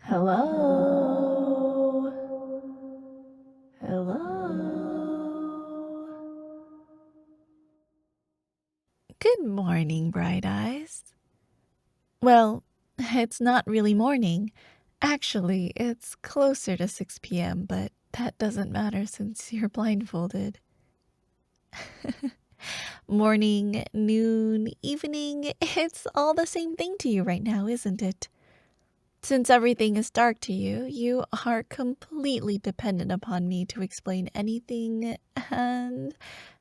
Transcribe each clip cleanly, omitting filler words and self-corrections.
Hello. Hello. Good morning, bright eyes. Well, it's not really morning. Actually, it's closer to 6 p.m., but that doesn't matter since you're blindfolded. Morning, noon, evening, it's all the same thing to you right now, isn't it? Since everything is dark to you, you are completely dependent upon me to explain anything and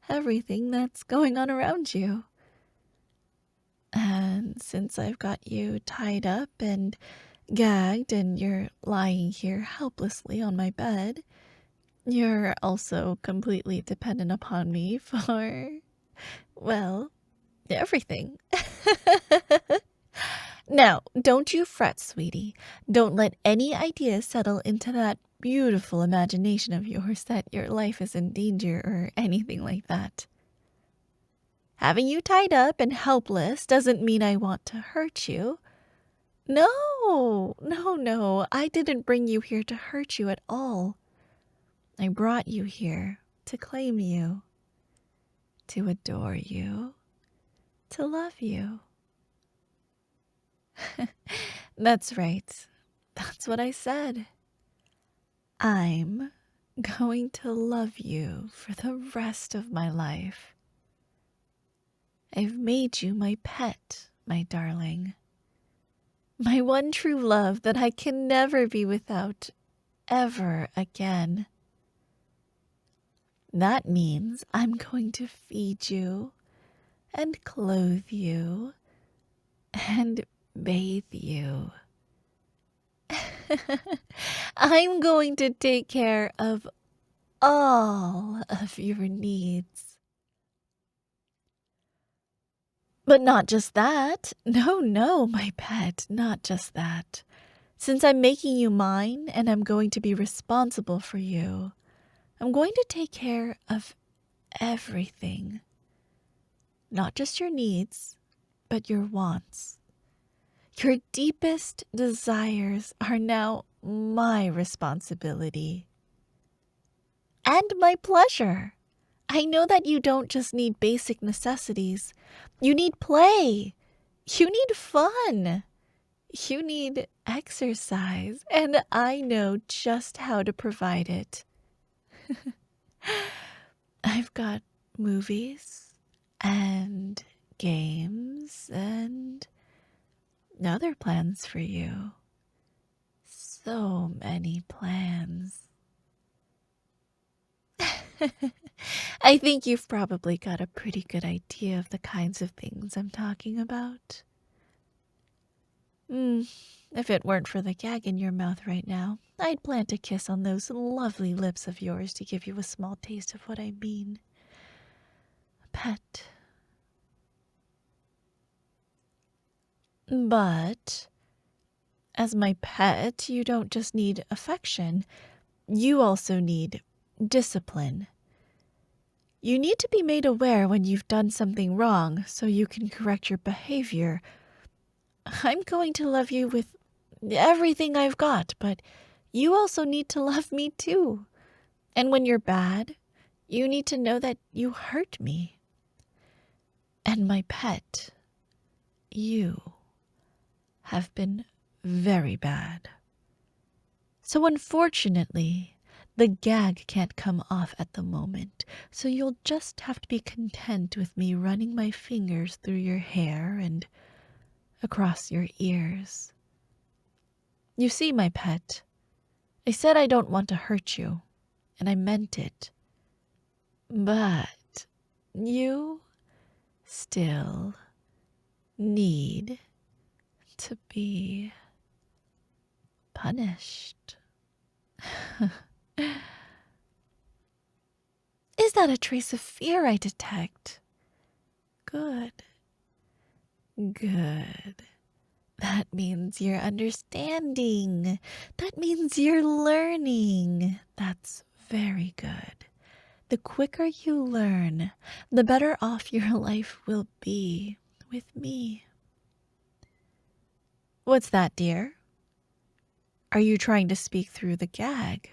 everything that's going on around you. And since I've got you tied up and gagged and you're lying here helplessly on my bed, you're also completely dependent upon me for, well, everything. Now, don't you fret, sweetie. Don't let any idea settle into that beautiful imagination of yours that your life is in danger or anything like that. Having you tied up and helpless doesn't mean I want to hurt you. No, no, no. I didn't bring you here to hurt you at all. I brought you here to claim you, to adore you, to love you. That's right. That's what I said. I'm going to love you for the rest of my life. I've made you my pet, my darling. My one true love that I can never be without ever again. That means I'm going to feed you and clothe you and bathe you. I'm going to take care of all of your needs. But not just that. No, no, my pet, not just that. Since I'm making you mine and I'm going to be responsible for you, I'm going to take care of everything. Not just your needs, but your wants. Your deepest desires are now my responsibility. And my pleasure. I know that you don't just need basic necessities. You need play. You need fun. You need exercise. And I know just how to provide it. I've got movies and games and other plans for you. So many plans. I think you've probably got a pretty good idea of the kinds of things I'm talking about. If it weren't for the gag in your mouth right now, I'd plant a kiss on those lovely lips of yours to give you a small taste of what I mean. Pet. But as my pet, you don't just need affection. You also need discipline. You need to be made aware when you've done something wrong so you can correct your behavior. I'm going to love you with everything I've got, but you also need to love me too. And when you're bad, you need to know that you hurt me. And my pet, you have been very bad. So unfortunately, the gag can't come off at the moment, so you'll just have to be content with me running my fingers through your hair and across your ears. You see, my pet, I said I don't want to hurt you, and I meant it. But you still need to be punished. Is that a trace of fear I detect? Good. Good. That means you're understanding. That means you're learning. That's very good. The quicker you learn, the better off your life will be with me. What's that, dear? Are you trying to speak through the gag?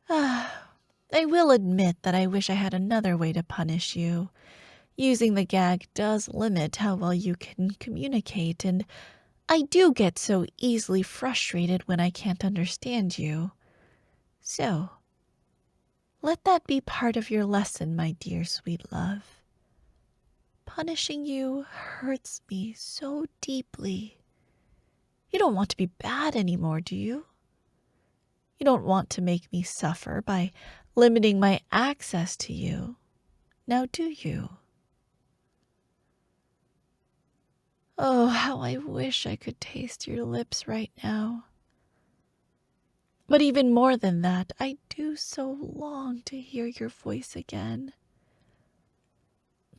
I will admit that I wish I had another way to punish you. Using the gag does limit how well you can communicate, and I do get so easily frustrated when I can't understand you. So, let that be part of your lesson, my dear sweet love. Punishing you hurts me so deeply. You don't want to be bad anymore, do you? You don't want to make me suffer by limiting my access to you, now do you? Oh, how I wish I could taste your lips right now. But even more than that, I do so long to hear your voice again.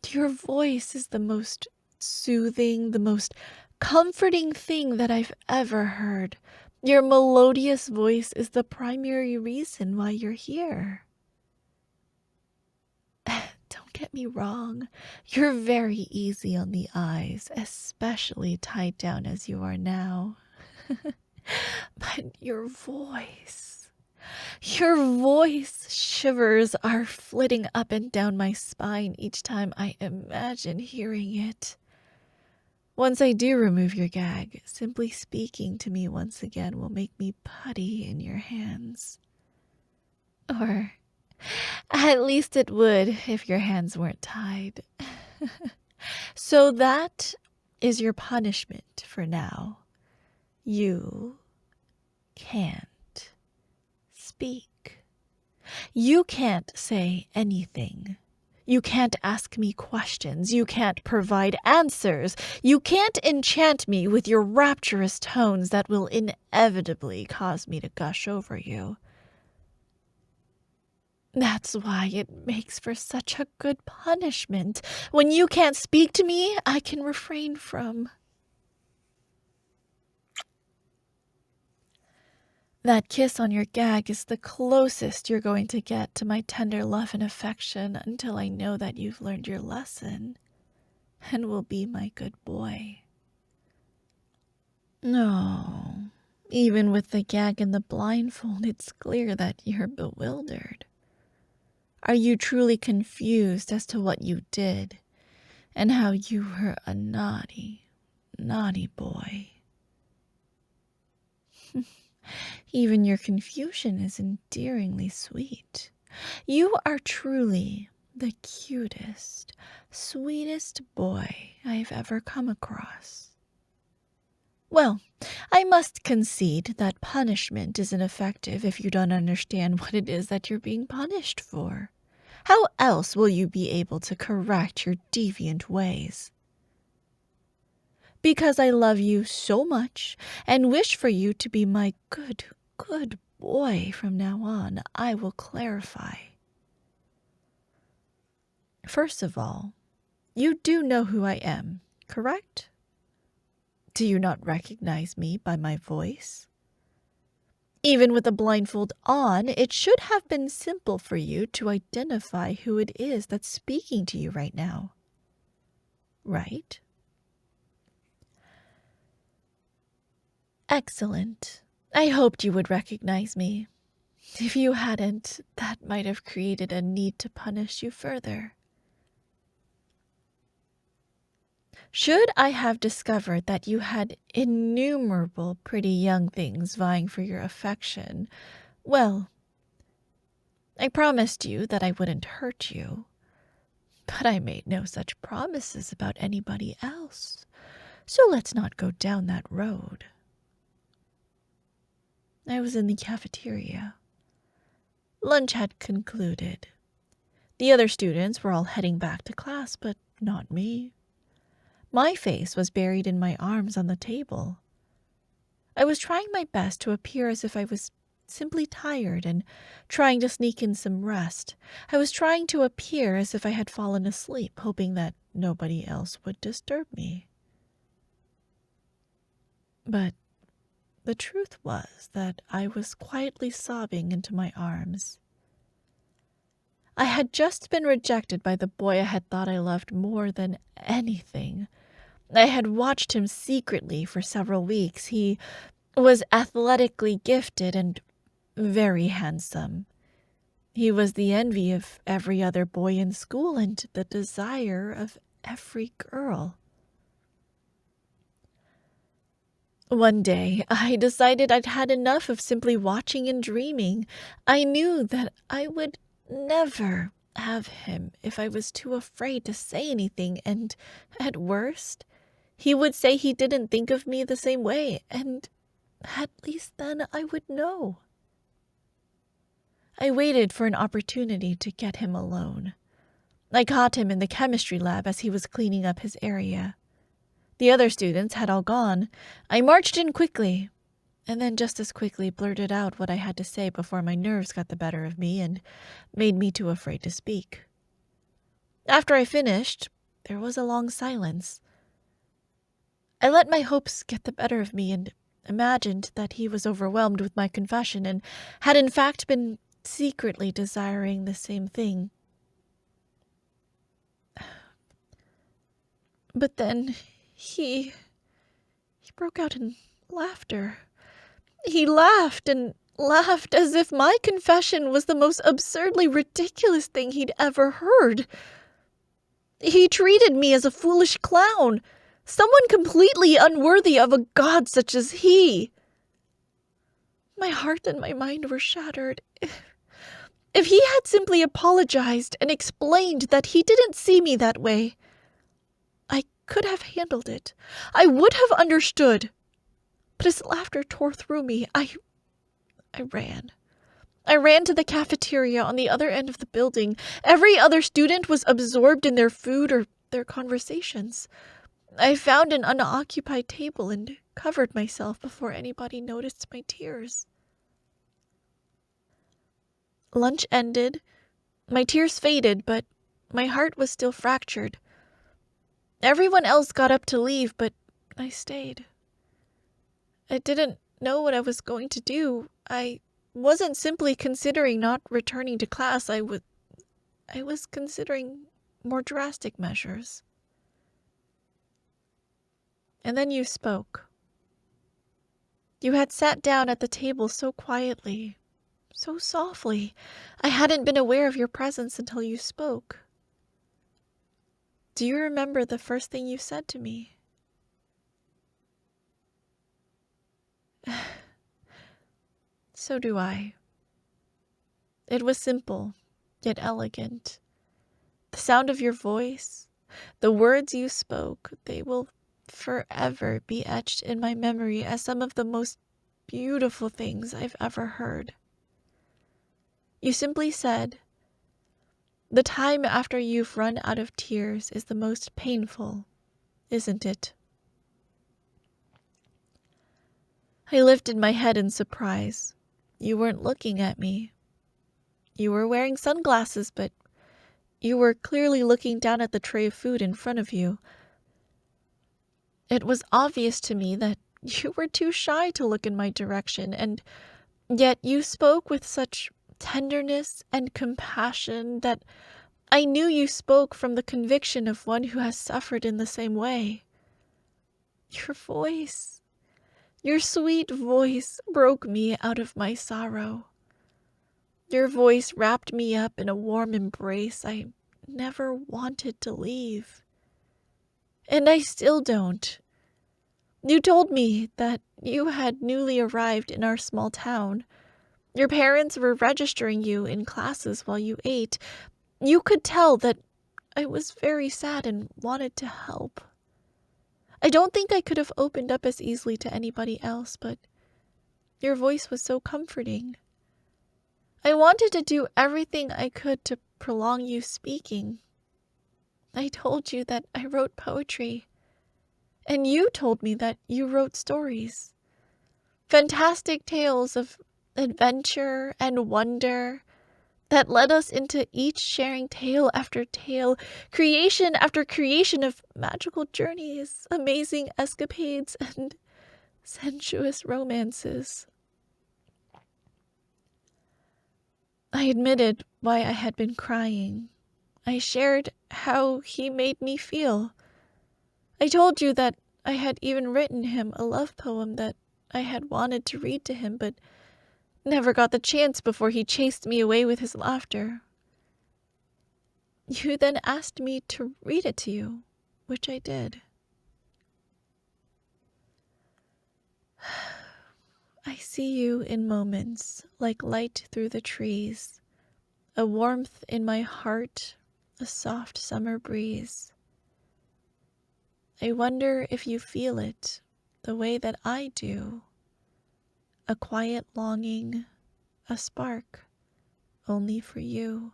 Your voice is the most soothing, the most comforting thing that I've ever heard. Your melodious voice is the primary reason why you're here. Don't get me wrong, you're very easy on the eyes, especially tied down as you are now. But your voice shivers are flitting up and down my spine each time I imagine hearing it. Once I do remove your gag, simply speaking to me once again will make me putty in your hands. Or at least it would if your hands weren't tied. So that is your punishment for now. You can't speak. You can't say anything. You can't ask me questions. You can't provide answers. You can't enchant me with your rapturous tones that will inevitably cause me to gush over you. That's why it makes for such a good punishment. When you can't speak to me, I can refrain from. That kiss on your gag is the closest you're going to get to my tender love and affection until I know that you've learned your lesson and will be my good boy. No, even with the gag and the blindfold, it's clear that you're bewildered. Are you truly confused as to what you did and how you were a naughty, naughty boy? Even your confusion is endearingly sweet. You are truly the cutest, sweetest boy I've ever come across. Well, I must concede that punishment isn't effective if you don't understand what it is that you're being punished for. How else will you be able to correct your deviant ways? Because I love you so much and wish for you to be my good, good boy from now on, I will clarify. First of all, you do know who I am, correct? Do you not recognize me by my voice? Even with the blindfold on, it should have been simple for you to identify who it is that's speaking to you right now. Right? Excellent. I hoped you would recognize me. If you hadn't, that might have created a need to punish you further. Should I have discovered that you had innumerable pretty young things vying for your affection, well, I promised you that I wouldn't hurt you. But I made no such promises about anybody else, so let's not go down that road. I was in the cafeteria. Lunch had concluded. The other students were all heading back to class, but not me. My face was buried in my arms on the table. I was trying my best to appear as if I was simply tired and trying to sneak in some rest. I was trying to appear as if I had fallen asleep, hoping that nobody else would disturb me. But the truth was that I was quietly sobbing into my arms. I had just been rejected by the boy I had thought I loved more than anything, I had watched him secretly for several weeks. He was athletically gifted and very handsome. He was the envy of every other boy in school and the desire of every girl. One day, I decided I'd had enough of simply watching and dreaming. I knew that I would never have him if I was too afraid to say anything, and at worst, he would say he didn't think of me the same way, and at least then I would know. I waited for an opportunity to get him alone. I caught him in the chemistry lab as he was cleaning up his area. The other students had all gone. I marched in quickly, and then just as quickly blurted out what I had to say before my nerves got the better of me and made me too afraid to speak. After I finished, there was a long silence. I let my hopes get the better of me and imagined that he was overwhelmed with my confession and had in fact been secretly desiring the same thing. But then he broke out in laughter. He laughed and laughed as if my confession was the most absurdly ridiculous thing he'd ever heard. He treated me as a foolish clown, someone completely unworthy of a god such as he. My heart and my mind were shattered. If he had simply apologized and explained that he didn't see me that way, I could have handled it. I would have understood. But his laughter tore through me. I ran. I ran to the cafeteria on the other end of the building. Every other student was absorbed in their food or their conversations. I found an unoccupied table and covered myself before anybody noticed my tears. Lunch ended. My tears faded, but my heart was still fractured. Everyone else got up to leave, but I stayed. I didn't know what I was going to do. I wasn't simply considering not returning to class. I was considering more drastic measures. And then you spoke. You had sat down at the table so quietly, so softly. I hadn't been aware of your presence until you spoke. Do you remember the first thing you said to me? So do I. It was simple, yet elegant. The sound of your voice, the words you spoke, they will forever be etched in my memory as some of the most beautiful things I've ever heard. You simply said, "The time after you've run out of tears is the most painful, isn't it?" I lifted my head in surprise. You weren't looking at me. You were wearing sunglasses, but you were clearly looking down at the tray of food in front of you. It was obvious to me that you were too shy to look in my direction, and yet you spoke with such tenderness and compassion that I knew you spoke from the conviction of one who has suffered in the same way. Your voice, your sweet voice broke me out of my sorrow. Your voice wrapped me up in a warm embrace I never wanted to leave. And I still don't. You told me that you had newly arrived in our small town. Your parents were registering you in classes while you ate. You could tell that I was very sad and wanted to help. I don't think I could have opened up as easily to anybody else, but your voice was so comforting. I wanted to do everything I could to prolong you speaking. I told you that I wrote poetry, and you told me that you wrote stories. Fantastic tales of adventure and wonder that led us into each sharing tale after tale, creation after creation of magical journeys, amazing escapades, and sensuous romances. I admitted why I had been crying. I shared how he made me feel. I told you that I had even written him a love poem that I had wanted to read to him, but never got the chance before he chased me away with his laughter. You then asked me to read it to you, which I did. I see you in moments like light through the trees, a warmth in my heart, a soft summer breeze. I wonder if you feel it the way that I do, a quiet longing, a spark, only for you.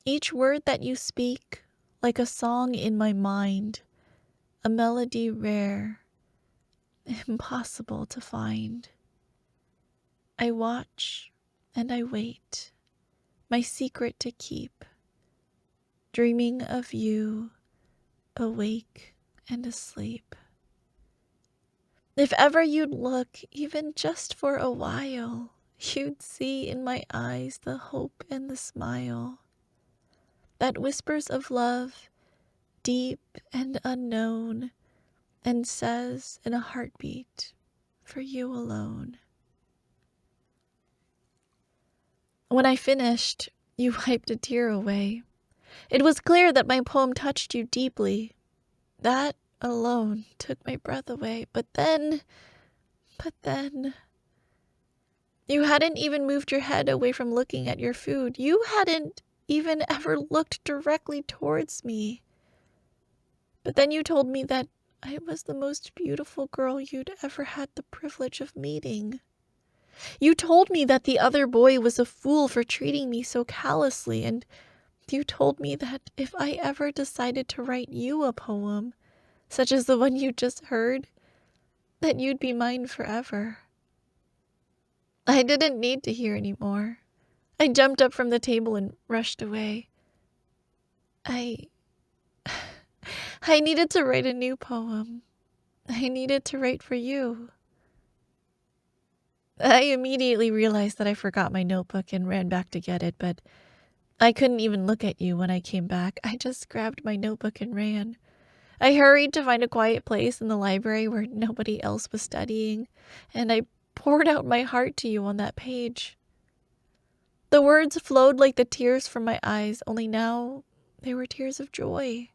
Each word that you speak, like a song in my mind, a melody rare, impossible to find. I watch and I wait, my secret to keep, dreaming of you, awake and asleep. If ever you'd look, even just for a while, you'd see in my eyes the hope and the smile that whispers of love, deep and unknown, and says in a heartbeat, for you alone. When I finished, you wiped a tear away. It was clear that my poem touched you deeply. That alone took my breath away. But then, you hadn't even moved your head away from looking at your food. You hadn't even ever looked directly towards me. But then you told me that I was the most beautiful girl you'd ever had the privilege of meeting. You told me that the other boy was a fool for treating me so callously, and you told me that if I ever decided to write you a poem, such as the one you just heard, that you'd be mine forever. I didn't need to hear any more. I jumped up from the table and rushed away. I needed to write a new poem. I needed to write for you. I immediately realized that I forgot my notebook and ran back to get it, but I couldn't even look at you when I came back. I just grabbed my notebook and ran. I hurried to find a quiet place in the library where nobody else was studying, and I poured out my heart to you on that page. The words flowed like the tears from my eyes, only now they were tears of joy.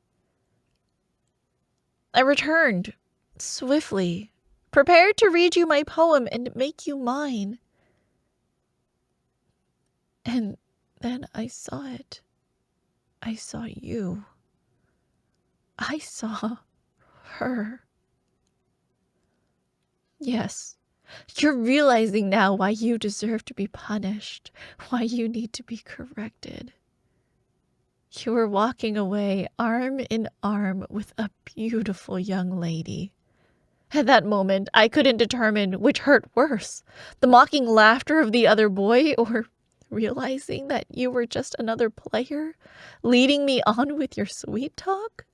I returned, swiftly, prepared to read you my poem and make you mine. And then I saw it. I saw you. I saw her. Yes, you're realizing now why you deserve to be punished, why you need to be corrected. You were walking away arm in arm with a beautiful young lady. At that moment, I couldn't determine which hurt worse, the mocking laughter of the other boy or realizing that you were just another player, leading me on with your sweet talk.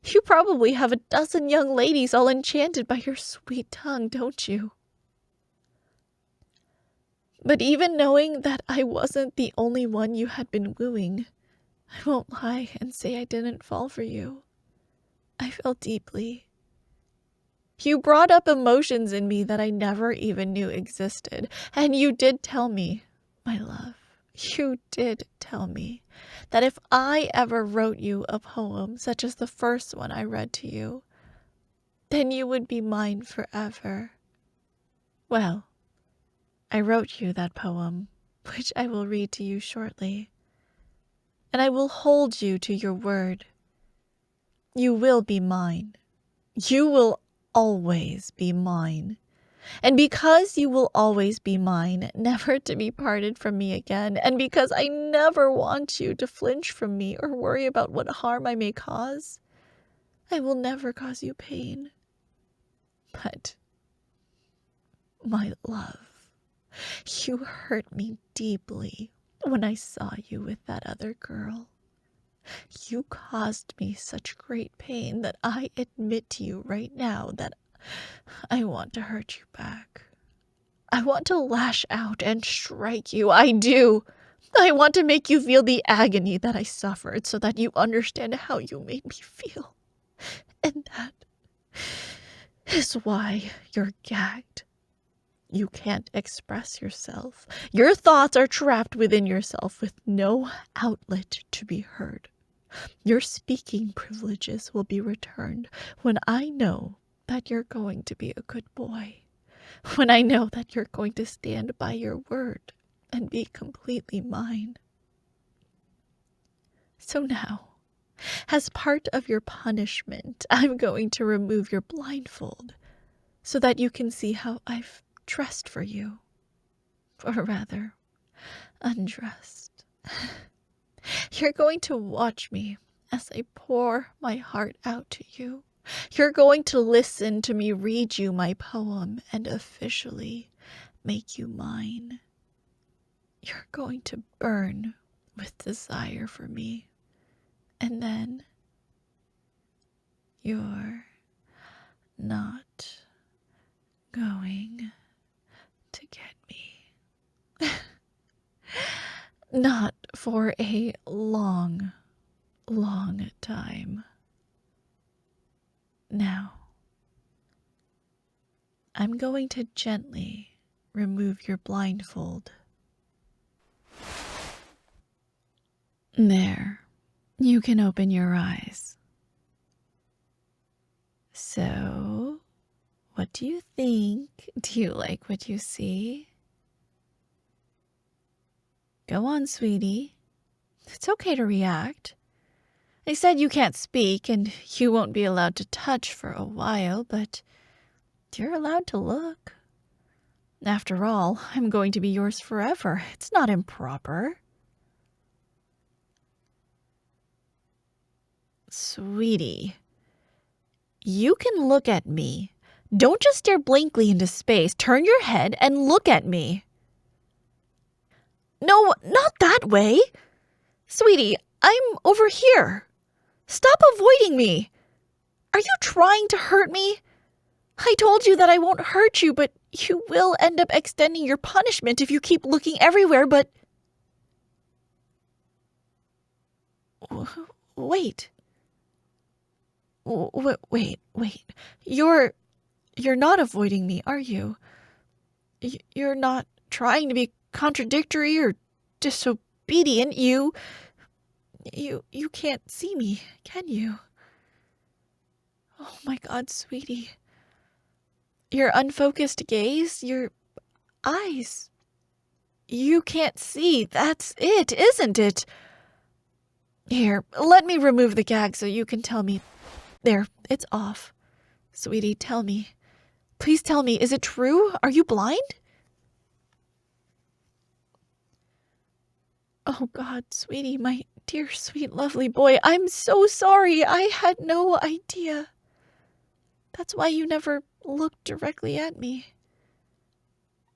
You probably have a dozen young ladies all enchanted by your sweet tongue, don't you? But even knowing that I wasn't the only one you had been wooing, I won't lie and say I didn't fall for you. I fell deeply. You brought up emotions in me that I never even knew existed, and you did tell me, my love, you did tell me that if I ever wrote you a poem such as the first one I read to you, then you would be mine forever. Well, I wrote you that poem, which I will read to you shortly, and I will hold you to your word. You will be mine. You will always be mine. And because you will always be mine, never to be parted from me again, and because I never want you to flinch from me or worry about what harm I may cause, I will never cause you pain. But, my love, you hurt me deeply when I saw you with that other girl. You caused me such great pain that I admit to you right now that I want to hurt you back. I want to lash out and strike you. I do. I want to make you feel the agony that I suffered so that you understand how you made me feel. And that is why you're gagged. You can't express yourself. Your thoughts are trapped within yourself with no outlet to be heard. Your speaking privileges will be returned when I know that you're going to be a good boy. When I know that you're going to stand by your word and be completely mine. So now, as part of your punishment, I'm going to remove your blindfold so that you can see how I've dressed for you. Or rather, undressed. You're going to watch me as I pour my heart out to you. You're going to listen to me read you my poem and officially make you mine. You're going to burn with desire for me. And then you're not going to get me. Not for a long, long time. Now, I'm going to gently remove your blindfold. There, you can open your eyes. So, what do you think? Do you like what you see? Go on, sweetie. It's okay to react. They said you can't speak and you won't be allowed to touch for a while, but you're allowed to look. After all, I'm going to be yours forever. It's not improper. Sweetie, you can look at me. Don't just stare blankly into space. Turn your head and look at me. No, not that way. Sweetie, I'm over here. Stop avoiding me. Are you trying to hurt me? I told you that I won't hurt you, but you will end up extending your punishment if you keep looking everywhere, but... Wait. Wait. You're not avoiding me, are you? You're not trying to be contradictory or disobedient. You can't see me, can you? Oh my God, sweetie. Your unfocused gaze, your eyes. You can't see. That's it, isn't it? Here, let me remove the gag so you can tell me. There, it's off. Sweetie, tell me. Please tell me, is it true? Are you blind? Oh God, sweetie, my dear, sweet, lovely boy, I'm so sorry. I had no idea. That's why you never looked directly at me.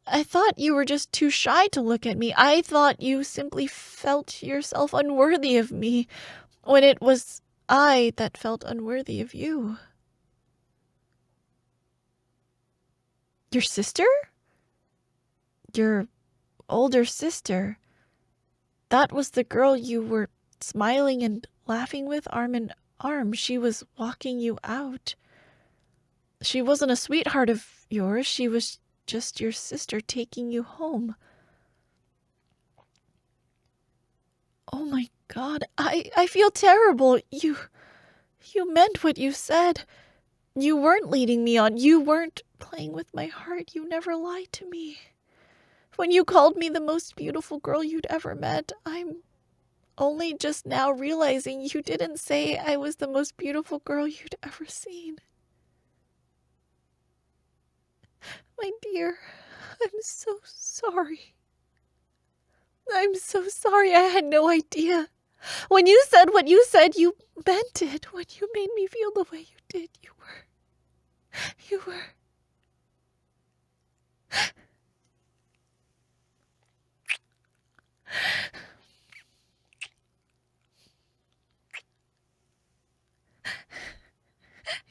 I thought you were just too shy to look at me. I thought you simply felt yourself unworthy of me when it was I that felt unworthy of you. Your sister? Your older sister. That was the girl you were smiling and laughing with arm in arm. She was walking you out. She wasn't a sweetheart of yours. She was just your sister taking you home. Oh my God, I feel terrible. You meant what you said. You weren't leading me on. You weren't playing with my heart. You never lied to me. When you called me the most beautiful girl you'd ever met, I'm only just now realizing you didn't say I was the most beautiful girl you'd ever seen. My dear, I'm so sorry. I'm so sorry. I had no idea. When you said what you said, you meant it. When you made me feel the way you did, you were...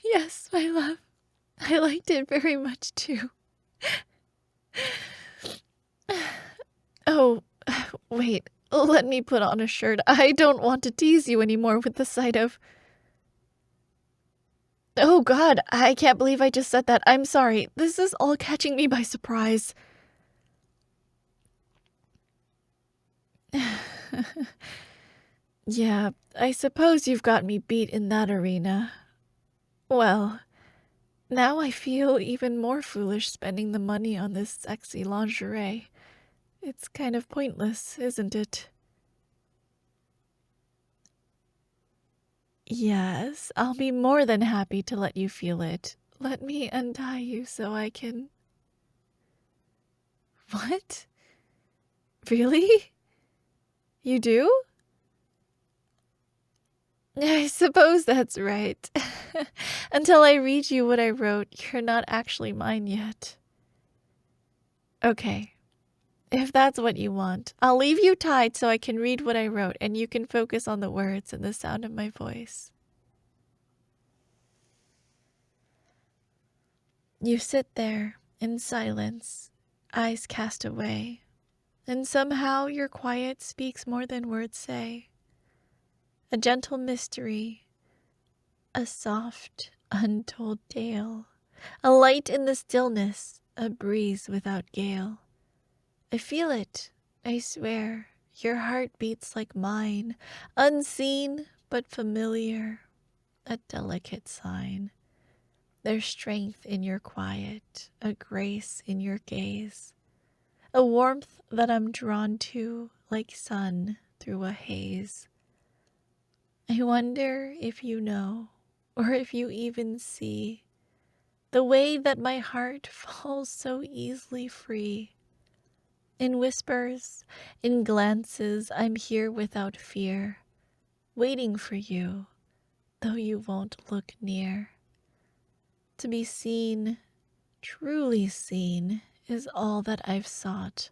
Yes, my love. I liked it very much too. Oh, wait. Let me put on a shirt. I don't want to tease you anymore with the sight of... Oh God, I can't believe I just said that. I'm sorry. This is all catching me by surprise. Yeah, I suppose you've got me beat in that arena. Well, now I feel even more foolish spending the money on this sexy lingerie. It's kind of pointless, isn't it? Yes, I'll be more than happy to let you feel it. Let me untie you so I can. What? Really? You do? I suppose that's right. Until I read you what I wrote, you're not actually mine yet. Okay, if that's what you want, I'll leave you tied so I can read what I wrote and you can focus on the words and the sound of my voice. You sit there in silence, eyes cast away, and somehow your quiet speaks more than words say. A gentle mystery, a soft, untold tale, a light in the stillness, a breeze without gale. I feel it, I swear, your heart beats like mine, unseen but familiar, a delicate sign. There's strength in your quiet, a grace in your gaze, a warmth that I'm drawn to like sun through a haze. I wonder if you know, or if you even see, the way that my heart falls so easily free. In whispers, in glances, I'm here without fear, waiting for you, though you won't look near. To be seen, truly seen, is all that I've sought,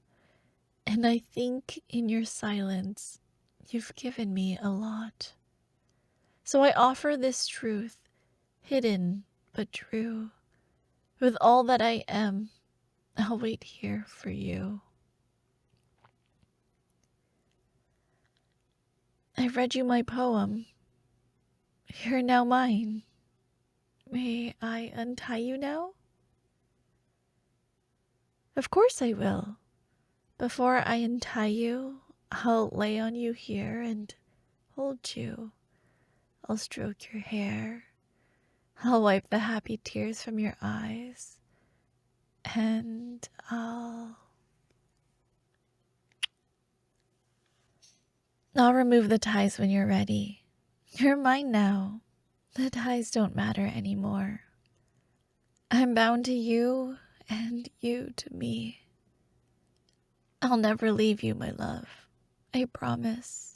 and I think in your silence, you've given me a lot. So I offer this truth, hidden but true. With all that I am, I'll wait here for you. I've read you my poem. You're now mine. May I untie you now? Of course I will. Before I untie you, I'll lay on you here and hold you. I'll stroke your hair. I'll wipe the happy tears from your eyes. And I'll remove the ties when you're ready. You're mine now. The ties don't matter anymore. I'm bound to you and you to me. I'll never leave you, my love. I promise.